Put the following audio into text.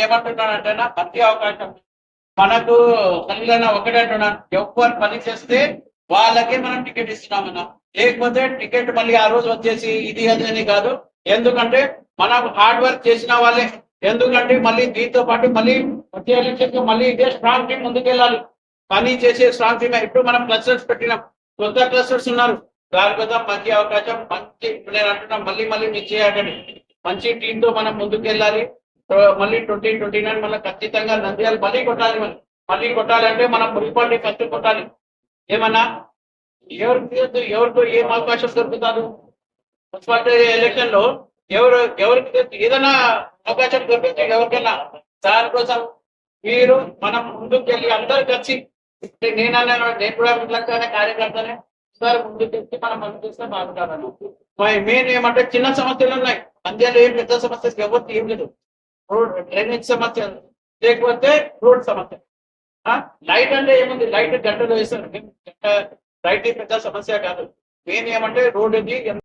ఏమంటున్నానంటే మంచి అవకాశం మనకు తల్లిదన్న ఒకటే అంటున్నాను, ఎవరు పని చేస్తే వాళ్ళకే మనం టికెట్ ఇస్తున్నామన్నా. లేకపోతే టికెట్ మళ్ళీ ఆ రోజు వచ్చేసి ఇది అదని కాదు. ఎందుకంటే మనం హార్డ్ వర్క్ చేసిన వాళ్ళే. ఎందుకంటే మళ్ళీ దీంతో పాటు మళ్ళీ వచ్చే ఎలక్షన్ మళ్ళీ ఇదే స్ట్రాంగ్ టీం ముందుకెళ్ళాలి. పని చేసే స్ట్రాంగ్ టీం. ఇప్పుడు మనం క్లస్టర్స్ పెట్టినాం, కొత్త క్లస్టర్స్ ఉన్నారు. దాని కోసం మంచి అవకాశం. మంచి నేను అంటున్నా, మళ్ళీ మళ్ళీ మిస్ చేయకండి. మంచి టీంతో మనం ముందుకెళ్ళాలి. మళ్ళీ 2029 మళ్ళీ ఖచ్చితంగా నంద్యాల మళ్ళీ కొట్టాలి. మళ్ళీ కొట్టాలంటే మనం మున్సిపాలిటీ ఫస్ట్ కొట్టాలి. ఏమన్నా ఎవరితో ఏం అవకాశం దొరుకుతారు మున్సిపాలిటీ ఎలక్షన్ లో? ఎవరికి ఏదైనా అవకాశం దొరుకుతుంది ఎవరికైనా. దానికోసం మీరు మనం ముందుకు వెళ్ళి అందరు కలిసి, నేను కూడా మిట్లానే కార్యకర్తనే, సార్ ముందుకు వెళ్ళి మనం పనిచేస్తే బాగుంటారని. మెయిన్ ఏమంటే చిన్న సమస్యలు ఉన్నాయి నంద్యాలలో. ఏం పెద్ద సమస్య ఎవరికి ఏం లేదు. రోడ్ డ్రైనేజ్ సమస్య, లేకపోతే రోడ్ సమస్య. లైట్ అంటే ఏముంది, లైట్ గంటలు వేస్తారు. లైట్ పెద్ద సమస్య కాదు. మెయిన్ ఏమంటే రోడ్